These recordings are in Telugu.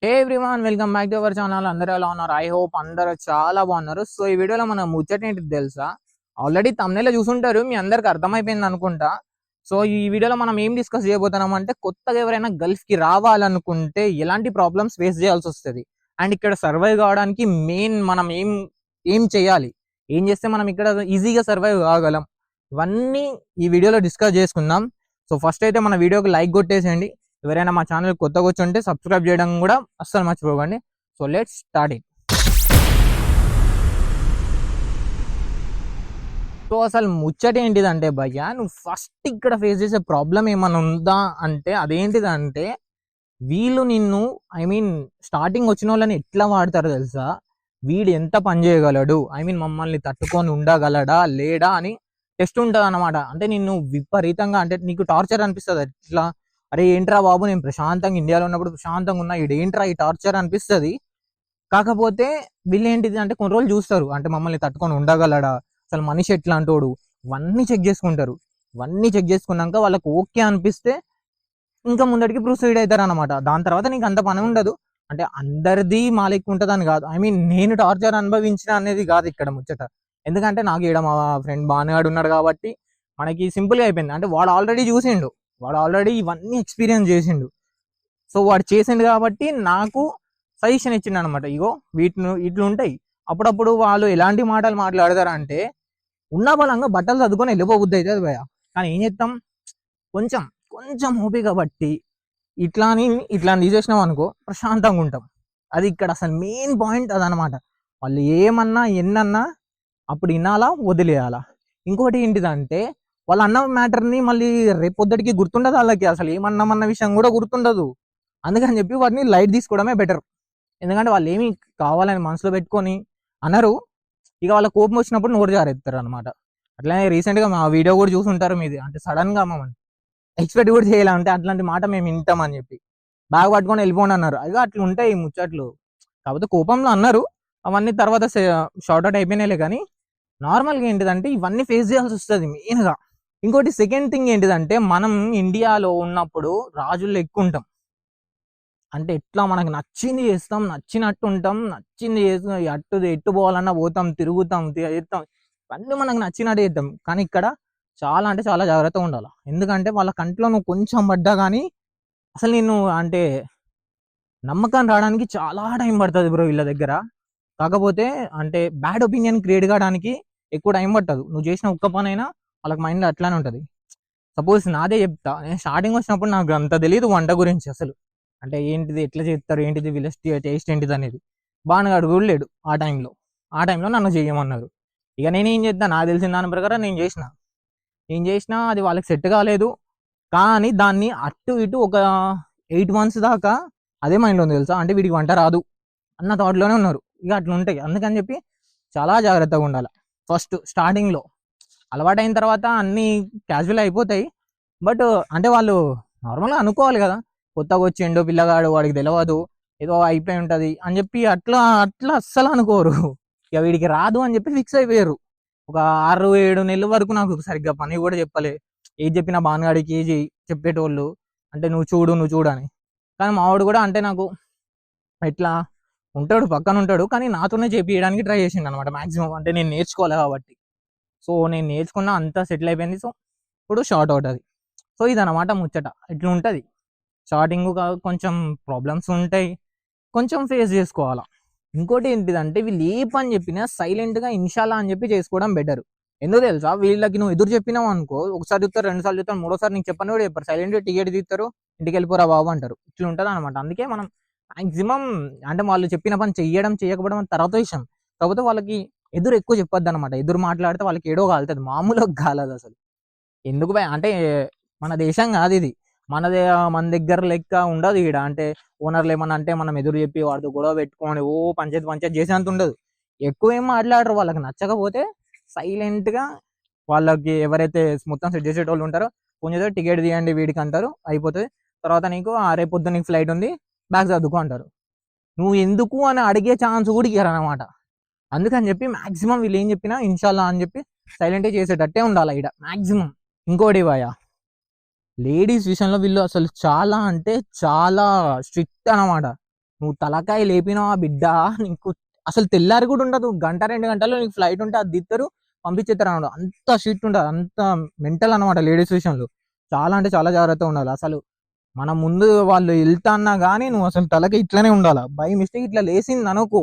Hey everyone, welcome back to our channel. అందరూ ఎలా ఉన్నారు? ఐ హోప్ అందరూ చాలా బాగున్నారు. సో ఈ వీడియోలో మనం ముచ్చట ఏంటిది తెలుసా? ఆల్రెడీ తమ్నైలో చూసుంటారు, మీ అందరికి అర్థమైపోయింది అనుకుంటా. సో ఈ వీడియోలో మనం ఏం డిస్కస్ చేయబోతున్నాం అంటే, కొత్తగా ఎవరైనా గల్ఫ్ కి రావాలనుకుంటే ఎలాంటి ప్రాబ్లమ్స్ ఫేస్ చేయాల్సి వస్తుంది, అండ్ ఇక్కడ సర్వైవ్ కావడానికి మెయిన్ మనం ఏం చేయాలి, ఏం చేస్తే మనం ఇక్కడ ఈజీగా సర్వైవ్ కాగలం, ఇవన్నీ ఈ వీడియోలో డిస్కస్ చేసుకుందాం. సో ఫస్ట్ అయితే మన వీడియోకి లైక్ కొట్టేసేయండి. ఎవరైనా మా ఛానల్ కొత్తగా వచ్చి ఉంటే సబ్స్క్రైబ్ చేయడం కూడా అస్సలు మర్చిపోకండి. So let's start it. So అసలు ముచ్చట ఏంటిదంటే భయ్య, నువ్వు ఫస్ట్ ఇక్కడ ఫేస్ చేసే ప్రాబ్లం ఏమైనా ఉందా అంటే అదేంటిదంటే, వీళ్ళు నిన్ను స్టార్టింగ్ వచ్చిన వాళ్ళని ఎట్లా వాడతారు తెలుసా? వీడు ఎంత పని చేయగలడు, మమ్మల్ని తట్టుకొని ఉండగలడా లేడా అని టెస్ట్ ఉంటుంది అనమాట. అంటే నిన్ను విపరీతంగా, అంటే నీకు టార్చర్ అనిపిస్తుంది. ఎట్లా, అరే ఏంట్రా బాబు, నేను ప్రశాంతంగా ఇండియాలో ఉన్నప్పుడు ప్రశాంతంగా ఉన్నా, ఇదేంట్రా ఈ టార్చర్ అనిపిస్తుంది. కాకపోతే వీళ్ళు ఏంటిది అంటే కొన్ని రోజులు చూస్తారు, అంటే మమ్మల్ని తట్టుకొని ఉండగలడా, అసలు మనిషి ఎట్లా అంటోడు, ఇవన్నీ చెక్ చేసుకుంటారు. ఇవన్నీ చెక్ చేసుకున్నాక వాళ్ళకి ఓకే అనిపిస్తే ఇంకా ముందడికి ప్రొసీడ్ అవుతారు అనమాట. దాని తర్వాత నీకు అంత పని ఉండదు. అంటే అందరిది మా లెక్క ఉంటుందని కాదు, నేను టార్చర్ అనుభవించిన అనేది కాదు ఇక్కడ ముచ్చట. ఎందుకంటే నాకు ఇక్కడ మా ఫ్రెండ్ బానుగాడు ఉన్నాడు కాబట్టి మనకి సింపుల్గా అయిపోయింది. అంటే వాడు ఆల్రెడీ చూసిండు, వాడు ఆల్రెడీ ఇవన్నీ ఎక్స్పీరియన్స్ చేసిండు. సో వాడు చేసిండు కాబట్టి నాకు సజెషన్ ఇచ్చిండు అనమాట. ఇగో ఇట్లు ఉంటాయి. అప్పుడప్పుడు వాళ్ళు ఎలాంటి మాటలు మాట్లాడతారంటే, ఉన్న బలంగా బట్టలు చదువుకొని వెళ్ళిపోబుద్ది అవుతుంది భయ. కానీ ఏం చేస్తాం, కొంచెం కొంచెం ఓపిక బట్టి ఇట్లా తీసేసినాం అనుకో, ప్రశాంతంగా ఉంటాం. అది ఇక్కడ అసలు మెయిన్ పాయింట్ అదనమాట. వాళ్ళు ఏమన్నా ఎన్నన్నా అప్పుడు వినాలా, వదిలేయాలా. ఇంకోటి ఏంటిదంటే, వాళ్ళ అన్న మ్యాటర్ని మళ్ళీ రేపొద్దటికి గుర్తుండదు వాళ్ళకి, అసలు ఏమన్నామన్న విషయం కూడా గుర్తుండదు. అందుకని చెప్పి వాటిని లైట్ తీసుకోవడమే బెటర్. ఎందుకంటే వాళ్ళు ఏమి కావాలని మనసులో పెట్టుకొని అనరు, ఇక వాళ్ళ కోపం వచ్చినప్పుడు నోరు జారెత్తారు అనమాట. అట్లానే రీసెంట్గా మా వీడియో కూడా చూసుంటారు మీది. అంటే సడన్గా మమ్మల్ని ఎక్స్పెక్ట్ కూడా చేయాలంటే అట్లాంటి మాట మేము వింటామని చెప్పి బ్యాగ్ పట్టుకొని వెళ్ళిపోండి అన్నారు. అయ్యో అట్లా ఉంటాయి ముచ్చట్లు. కాకపోతే కోపంలో అన్నారు, అవన్నీ తర్వాత షార్ట్ అవుట్ అయిపోయినాయిలే. కానీ నార్మల్గా ఏంటిదంటే ఇవన్నీ ఫేస్ చేయాల్సి వస్తుంది మెయిన్గా. ఇంకోటి సెకండ్ థింగ్ ఏంటిదంటే, మనం ఇండియాలో ఉన్నప్పుడు రాజుల్లో ఎక్కువ ఉంటాం. అంటే ఎట్లా మనకు నచ్చింది చేస్తాం, నచ్చినట్టు ఉంటాం, నచ్చింది చేస్తాం, ఎట్టు పోవాలన్నా పోతాం, తిరుగుతాం, చేస్తాం, ఇవన్నీ మనకు నచ్చినట్టు చేద్దాం. కానీ ఇక్కడ చాలా అంటే చాలా జాగ్రత్తగా ఉండాలి. ఎందుకంటే వాళ్ళ కంట్లో నువ్వు కొంచెం పడ్డా కానీ అసలు నేను అంటే నమ్మకం రావడానికి చాలా టైం పడుతుంది బ్రో వీళ్ళ దగ్గర. కాకపోతే అంటే బ్యాడ్ ఒపీనియన్ క్రియేట్ కావడానికి ఎక్కువ టైం పట్టదు. నువ్వు చేసిన ఒక్క పనైనా వాళ్ళకి మైండ్లో అట్లానే ఉంటుంది. సపోజ్ నాదే చెప్తా, నేను స్టార్టింగ్ వచ్చినప్పుడు నాకు అంత తెలియదు వంట గురించి అసలు. అంటే ఏంటిది, ఎట్లా చేస్తారు, ఏంటిది వీళ్ళ టేస్ట్ ఏంటిది అనేది బాగా అడుగులేడు. ఆ టైంలో నన్ను చేయమన్నారు. ఇక నేనేం చేద్దాను, నాకు తెలిసిన దాని ప్రకారం నేను చేసిన అది వాళ్ళకి సెట్ కాలేదు. కానీ దాన్ని అటు ఇటు ఒక 8 months దాకా అదే మైండ్లో ఉంది తెలుసా. అంటే వీడికి వంట రాదు అన్న థాట్లోనే ఉన్నారు. ఇక అట్లా ఉంటాయి. అందుకని చెప్పి చాలా జాగ్రత్తగా ఉండాలి ఫస్ట్ స్టార్టింగ్లో. అలవాటైన తర్వాత అన్నీ క్యాజువల్ అయిపోతాయి. బట్ అంటే వాళ్ళు నార్మల్గా అనుకోవాలి కదా, కొత్తగా వచ్చిండు పిల్లగాడు, వాడికి తెలియదు, ఏదో అయిపోయి ఉంటుంది అని చెప్పి అట్లా అట్లా అస్సలు అనుకోరు. ఇక వీడికి రాదు అని చెప్పి ఫిక్స్ అయిపోయారు. ఒక 6-7 నెలల వరకు నాకు సరిగ్గా పని కూడా చెప్పలే. ఏది చెప్పినా బానుగాడికి చెప్పేటోళ్ళు, అంటే నువ్వు చూడు అని. కానీ మావాడు కూడా అంటే నాకు ఎట్లా ఉంటాడు, పక్కన ఉంటాడు, కానీ నాతోనే చేపించడానికి ట్రై చేసిండు అనమాట మ్యాక్సిమం. అంటే నేను నేర్చుకోవాలి కాబట్టి. సో నేను నేర్చుకున్న అంతా సెటిల్ అయిపోయింది. సో ఇప్పుడు షార్ట్ అవుట్ అది. సో ఇదన్నమాట ముచ్చట. ఇట్లా ఉంటుంది స్టార్టింగ్. కొంచెం ప్రాబ్లమ్స్ ఉంటాయి, కొంచెం ఫేస్ చేసుకోవాలా. ఇంకోటి ఏంటిదంటే, వీళ్ళు ఏ పని చెప్పినా సైలెంట్గా ఇన్షాల్లా అని చెప్పి చేసుకోవడం బెటర్. ఎందుకు తెలుసా, వీళ్ళకి నువ్వు ఎదురు చెప్పినావు అనుకో, ఒకసారి చెప్తారు, 2 సార్లు చెప్తారు, 3వ సారి నీకు చెప్పని కూడా చెప్పారు. సైలెంట్గా టికెట్ తీస్తారు, ఇంటికి వెళ్ళిపోరా బాబు అంటారు. ఇట్లా ఉంటుంది అనమాట. అందుకే మనం మాక్సిమం అంటే వాళ్ళు చెప్పిన పని చేయకపోవడం తర్వాత విషయం. కాకపోతే వాళ్ళకి ఎదురు ఎక్కువ చెప్పొద్దు అనమాట. ఎదురు మాట్లాడితే వాళ్ళకి ఏడో కాలుతుంది, మామూలుగా కాలదు అసలు. ఎందుకు అంటే మన దేశం కాదు ఇది. మన దగ్గర లెక్క ఉండదు ఈడ. అంటే ఓనర్లు ఏమన్నా అంటే మనం ఎదురు చెప్పి వాడితో గొడవ పెట్టుకొని పంచాయతీ చేసేంత ఉండదు. ఎక్కువ ఏం మాట్లాడరు. వాళ్ళకి నచ్చకపోతే సైలెంట్గా వాళ్ళకి ఎవరైతే మొత్తం సెట్ చేసేటోళ్ళు ఉంటారో కొంచెం టికెట్ తీయండి వీడికి అంటారు, అయిపోతుంది. తర్వాత నీకు రేపొద్దు నీకు ఫ్లైట్ ఉంది, బ్యాగ్ చదువుకో అంటారు. నువ్వు ఎందుకు అని అడిగే ఛాన్స్ కూడా ఇయ్యరు అనమాట. అందుకని చెప్పి మాక్సిమం వీళ్ళు ఏం చెప్పినా ఇన్షాల్లా అని చెప్పి సైలెంట్గా చేసేటట్టే ఉండాలి ఈడ మాక్సిమం. ఇంకోటి భయ్యా, లేడీస్ విషయంలో వీళ్ళు అసలు చాలా అంటే చాలా స్ట్రిక్ట్ అనమాట. నువ్వు తలకాయ లేపినావా బిడ్డ, నీకు అసలు తెల్లారి కూడా ఉండదు, గంట 2 గంటల్లో నీకు ఫ్లైట్ ఉంటే అది దిత్తరు, పంపించేస్తారు అన్నమాట. అంత షిట్ ఉంటుంది, అంత మెంటల్ అనమాట లేడీస్ విషయంలో. చాలా అంటే చాలా జాగ్రత్తగా ఉండాలి. అసలు మన ముందు వాళ్ళు వెళ్తా అన్నా కానీ నువ్వు అసలు తలకి ఇట్లనే ఉండాలి. బై మిస్టేక్ ఇట్లా లేసింది అనుకో,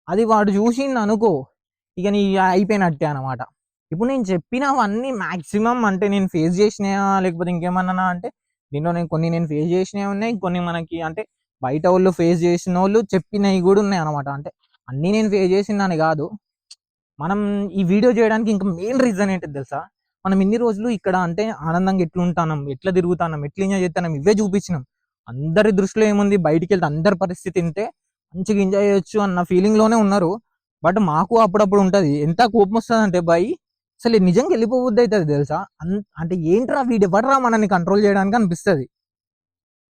అది వాడు చూసింది అనుకో, ఇక నీ అయిపోయినట్టే అనమాట. ఇప్పుడు నేను చెప్పినవన్నీ మాక్సిమం అంటే నేను ఫేస్ చేసినాయా లేకపోతే ఇంకేమన్నా అంటే దీంట్లో నేను ఫేస్ చేసినవి ఉన్నాయి, కొన్ని మనకి అంటే బయట వాళ్ళు ఫేస్ చేసిన వాళ్ళు చెప్పినవి కూడా ఉన్నాయి అనమాట. అంటే అన్నీ నేను ఫేస్ చేసిందని కాదు. మనం ఈ వీడియో చేయడానికి ఇంకా మెయిన్ రీజన్ ఏంటిది తెలుసా, మనం ఇన్ని రోజులు ఇక్కడ అంటే ఆనందంగా ఎట్లుంటాం, ఎట్లా తిరుగుతాం, ఎట్లా ఎంజాయ్ చేస్తాం, ఇవే చూపించినాం. అందరి దృష్టిలో ఏముంది, బయటికి వెళ్తే అందరి పరిస్థితి ఇంతే, మంచిగా ఎంజాయ్ చేయొచ్చు అన్న ఫీలింగ్ లోనే ఉన్నారు. బట్ మాకు అప్పుడప్పుడు ఉంటుంది, ఎంత కోపం వస్తుంది అంటే బాయ్, అసలు నిజంగా వెళ్ళిపోవద్దు అవుతుంది తెలుసా. అంటే ఏంట్రా వీడు ఎవడరా మనల్ని కంట్రోల్ చేయడానికి అనిపిస్తుంది.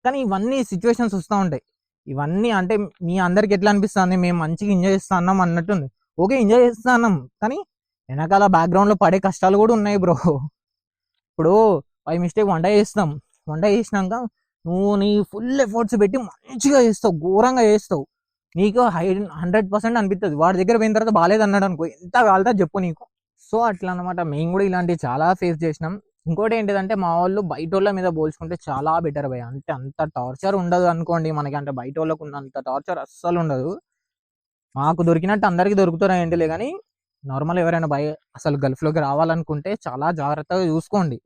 కానీ ఇవన్నీ సిచ్యువేషన్స్ వస్తూ ఉంటాయి. ఇవన్నీ అంటే మీ అందరికి ఎట్లా అనిపిస్తుంది, మేము మంచిగా ఎంజాయ్ చేస్తా అన్నాం అన్నట్టుంది. ఓకే ఎంజాయ్ చేస్తా అన్నాం, కానీ వెనకాల బ్యాక్గ్రౌండ్లో పడే కష్టాలు కూడా ఉన్నాయి బ్రో. ఇప్పుడు బై మిస్టేక్ వంట చేస్తాం, వంట చేసినాక నువ్వు నీ ఫుల్ ఎఫర్ట్స్ పెట్టి మంచిగా చేస్తావు, ఘోరంగా చేస్తావు, నీకు 100% అనిపిస్తుంది. వాడి దగ్గర పోయిన తర్వాత బాగాలేదు అన్నాడు అనుకో, ఎంత కాలుతా చెప్పు నీకు. సో అట్లా అనమాట, మేము కూడా ఇలాంటివి చాలా ఫేస్ చేసినాం. ఇంకోటి ఏంటిదంటే మా వాళ్ళు బయట వాళ్ళ మీద పోల్చుకుంటే చాలా బెటర్ భయ. అంటే అంత టార్చర్ ఉండదు అనుకోండి మనకి, అంటే బయట వాళ్ళకు ఉన్నంత టార్చర్ అస్సలు ఉండదు. మాకు దొరికినట్టు అందరికీ దొరుకుతారా ఏంటిలే, కానీ నార్మల్ ఎవరైనా అసలు గల్ఫ్లోకి రావాలనుకుంటే చాలా జాగ్రత్తగా చూసుకోండి.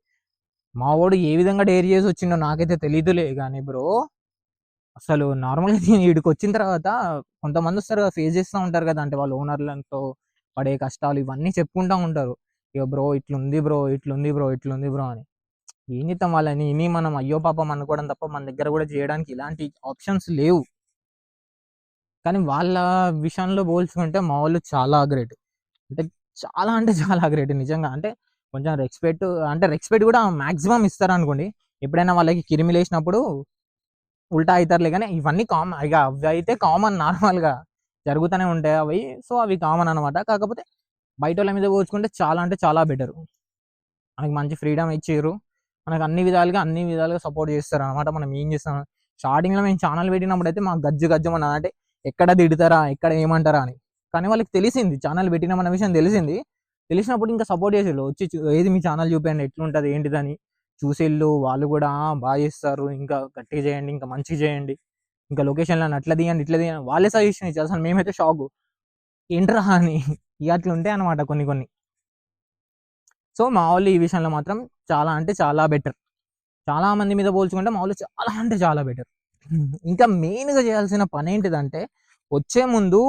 మా వాడు ఏ విధంగా డేర్ చేసి వచ్చిండో నాకైతే తెలియదులే కానీ బ్రో, అసలు నార్మల్గా వీడికి వచ్చిన తర్వాత కొంతమంది వస్తారు ఫేస్ చేస్తూ ఉంటారు కదా, అంటే వాళ్ళ ఓనర్లతో పడే కష్టాలు ఇవన్నీ చెప్పుకుంటూ ఉంటారు. ఇక బ్రో ఇట్లుంది బ్రో, ఇట్లుంది బ్రో, ఇట్లుంది బ్రో అని. ఏం చేద్దాం, వాళ్ళని ఇని మనం అయ్యో పాపం అనుకోవడం తప్ప మన దగ్గర కూడా చేయడానికి ఇలాంటి ఆప్షన్స్ లేవు. కానీ వాళ్ళ విషయంలో పోల్చుకుంటే మా వాళ్ళు చాలా గ్రేట్, అంటే చాలా గ్రేట్ నిజంగా. అంటే కొంచెం రెస్పెక్ట్ కూడా మాక్సిమం ఇస్తారు అనుకోండి. ఎప్పుడైనా వాళ్ళకి కిరిమి లేసినప్పుడు ఉల్టా అవుతారులే, కానీ ఇవన్నీ కామన్, ఇక అవి అయితే కామన్, నార్మల్గా జరుగుతూనే ఉంటాయి అవి. సో అవి కామన్ అనమాట. కాకపోతే బయట వాళ్ళ మీద పోల్చుకుంటే చాలా అంటే చాలా బెటర్. మనకి మంచి ఫ్రీడమ్ ఇచ్చారు, మనకు అన్ని విధాలుగా సపోర్ట్ చేస్తారు అనమాట. మనం ఏం చేస్తాం, స్టార్టింగ్లో మేము ఛానల్ పెట్టినప్పుడు అయితే మాకు గజ్జమన్నా, అంటే ఎక్కడ తిడతారా, ఎక్కడ ఏమంటారా అని. కానీ వాళ్ళకి తెలిసింది ఛానల్ పెట్టినామన్న విషయం తెలిసినప్పుడు ఇంకా సపోర్ట్ చేసేళ్ళు, వచ్చి ఏది మీ ఛానల్ చూపించండి ఎట్లుంటుంది ఏంటిదని చూసేళ్ళు. వాళ్ళు కూడా బాగా చేస్తారు, ఇంకా గట్టిగా చేయండి, ఇంకా మంచిగా చేయండి, ఇంకా లొకేషన్లో అట్లా తీయండి ఇట్లా తీయండి, వాళ్ళే సజెషన్ ఇచ్చారు. అసలు మేమైతే షాకు, ఏంట్రా అని. ఇక అట్లా ఉంటాయి అనమాట కొన్ని. సో మా వాళ్ళు ఈ విషయంలో మాత్రం చాలా అంటే చాలా బెటర్. చాలా మంది మీద పోల్చుకుంటే మా వాళ్ళు చాలా అంటే చాలా బెటర్. ఇంకా మెయిన్గా చేయాల్సిన పని ఏంటిదంటే, వచ్చే ముందు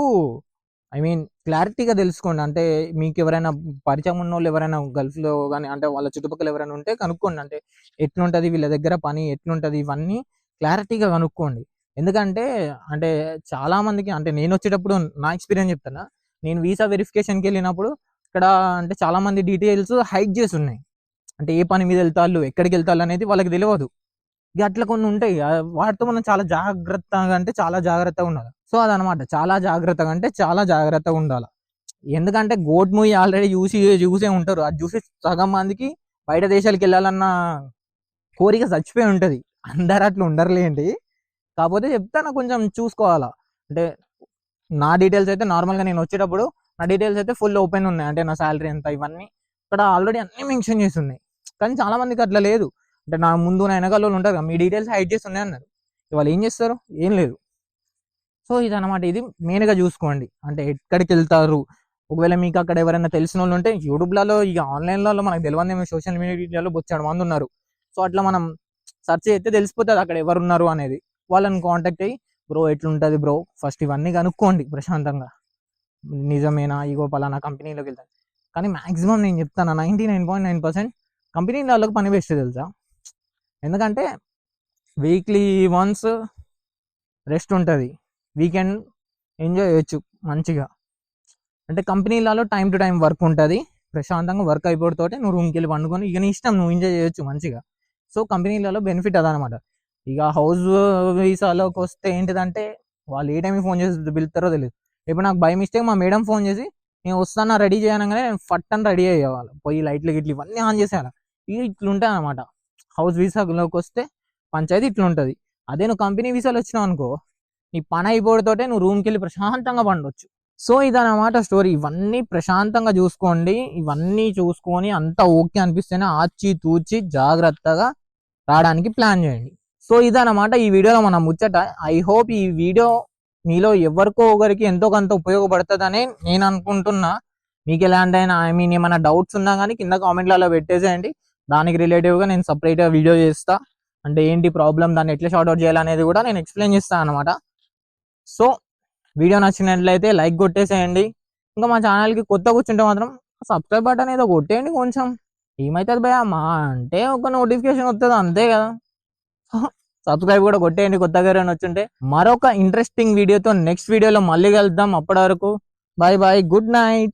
క్లారిటీగా తెలుసుకోండి. అంటే మీకు ఎవరైనా పరిచయం ఉన్న వాళ్ళు ఎవరైనా గల్ఫ్లో కానీ, అంటే వాళ్ళ చుట్టుపక్కల ఎవరైనా ఉంటే కనుక్కోండి. అంటే ఎట్లుంటుంది వీళ్ళ దగ్గర పని, ఎట్లుంటుంది, ఇవన్నీ క్లారిటీగా కనుక్కోండి. ఎందుకంటే అంటే చాలా మందికి, అంటే నేను వచ్చేటప్పుడు నా ఎక్స్పీరియన్స్ చెప్తాను. నేను వీసా వెరిఫికేషన్కి వెళ్ళినప్పుడు ఇక్కడ అంటే చాలా మంది డీటెయిల్స్ హైడ్ చేసి ఉన్నాయి. అంటే ఏ పని మీద వెళ్తాళ్ళు, ఎక్కడికి వెళ్తాళ్ళు అనేది వాళ్ళకి తెలియదు. ఇక అట్లా కొన్ని ఉంటాయి, వాటితో మనం చాలా జాగ్రత్తగా ఉండాలి. సో అదనమాట, చాలా జాగ్రత్తగా ఉండాలి. ఎందుకంటే గోట్ మూవీ ఆల్రెడీ చూసే ఉంటారు. అది చూసి సగం మందికి బయట దేశాలకు వెళ్ళాలన్న కోరిక చచ్చిపోయి ఉంటుంది. అందరు అట్లా ఉండరులేండి, కాకపోతే చెప్తాను కొంచెం చూసుకోవాలా. అంటే నా డీటెయిల్స్ అయితే నార్మల్గా నేను వచ్చేటప్పుడు నా డీటెయిల్స్ అయితే ఫుల్ ఓపెన్ ఉన్నాయి. అంటే నా శాలరీ ఎంత, ఇవన్నీ ఇక్కడ ఆల్రెడీ అన్నీ మెన్షన్ చేసి ఉన్నాయి. కానీ చాలా మందికి అట్లా లేదు. అంటే నా ముందు నా వెనకాల ఉంటారు, మీ డీటెయిల్స్ హైడ్ చేసి ఉన్నాయి అన్నారు. వాళ్ళు ఏం చేస్తారు, ఏం లేదు. సో ఇదనమాట, ఇది మెయిన్గా చూసుకోండి. అంటే ఎక్కడికి వెళ్తారు, ఒకవేళ మీకు అక్కడ ఎవరైనా తెలిసిన వాళ్ళు ఉంటే యూట్యూబ్లలో, ఇక ఆన్లైన్లలో మనకు తెలియదు, సోషల్ మీడియాలో బొచ్చాడు మంది ఉన్నారు. సో అట్లా మనం సెర్చ్ చేస్తే తెలిసిపోతుంది అక్కడ ఎవరు ఉన్నారు అనేది. వాళ్ళని కాంటాక్ట్ అయ్యి బ్రో ఎట్లుంటుంది బ్రో, ఫస్ట్ ఇవన్నీ కనుక్కోండి ప్రశాంతంగా. నిజమేనా, ఇగో పలానా కంపెనీలోకి వెళ్తాను. కానీ మ్యాక్సిమం నేను చెప్తాను 99.9% కంపెనీలకు పని బెస్ట్ తెలుసా. ఎందుకంటే వీక్లీ వన్స్ రెస్ట్ ఉంటుంది, వీకెండ్ ఎంజాయ్ చేయొచ్చు మంచిగా. అంటే కంపెనీలలో టైం టు టైం వర్క్ ఉంటుంది, ప్రశాంతంగా వర్క్ అయిపోతోటే నువ్వు రూమ్కి వెళ్ళి పండుకొని ఇక నీ ఇష్టం, నువ్వు ఎంజాయ్ చేయొచ్చు మంచిగా. సో కంపెనీలలో బెనిఫిట్ అదనమాట. ఇక హౌస్ వీసాలోకి వస్తే ఏంటిదంటే, వాళ్ళు ఏ టైంకి ఫోన్ చేసి పిలుస్తారో తెలియదు. ఇప్పుడు నాకు బై మిస్టేక్ మా మేడం ఫోన్ చేసి నేను వస్తాను రెడీ చేయనగానే నేను ఫట్టని రెడీ అయ్యేవాళ్ళు, పోయి లైట్లు గిట్లు ఇవన్నీ ఆన్ చేసేయాలి. ఇక ఇట్లుంటాయి అనమాట. హౌస్ వీసాలోకి వస్తే పంచాయతీ ఇట్లుంటుంది. అదే నువ్వు కంపెనీ వీసాలు వచ్చినావు అనుకో, నీ పని అయిపోతోటే నువ్వు రూమ్కి వెళ్ళి ప్రశాంతంగా పండొచ్చు. సో ఇదన్నమాట స్టోరీ. ఇవన్నీ ప్రశాంతంగా చూసుకోండి, ఇవన్నీ చూసుకొని అంతా ఓకే అనిపిస్తేనే ఆచి తూచి జాగ్రత్తగా రావడానికి ప్లాన్ చేయండి. సో ఇదన్నమాట ఈ వీడియోలో మనం ముచ్చట. ఐ హోప్ ఈ వీడియో మీలో ఎవరికో ఒకరికి ఎంతో కొంత ఉపయోగపడుతుందని నేను అనుకుంటున్నా. మీకు ఎలాంటి ఏమైనా డౌట్స్ ఉన్నా కానీ కింద కామెంట్లలో పెట్టేసేయండి. దానికి రిలేటివ్గా నేను సపరేట్గా వీడియో చేస్తా. అంటే ఏంటి ప్రాబ్లం, దాన్ని ఎట్లా షార్ట్ అవుట్ చేయాలనేది కూడా నేను ఎక్స్ప్లెయిన్ చేస్తాను అనమాట. సో వీడియో నచ్చినట్లయితే లైక్ కొట్టేసేయండి. ఇంకా మా ఛానల్కి కొత్త కూర్చుంటే మాత్రం సబ్స్క్రైబ్ బటన్ ఏదో కొట్టేయండి. కొంచెం ఏమవుతుంది భయ, మా అంటే ఒక నోటిఫికేషన్ వస్తుంది అంతే కదా. సబ్స్క్రైబ్ కూడా కొట్టేయండి కొత్తగా ఎవరైనా వచ్చుంటే. మరొక ఇంట్రెస్టింగ్ వీడియోతో నెక్స్ట్ వీడియోలో మళ్ళీ కలుద్దాం. అప్పటి వరకు బాయ్ బాయ్, గుడ్ నైట్.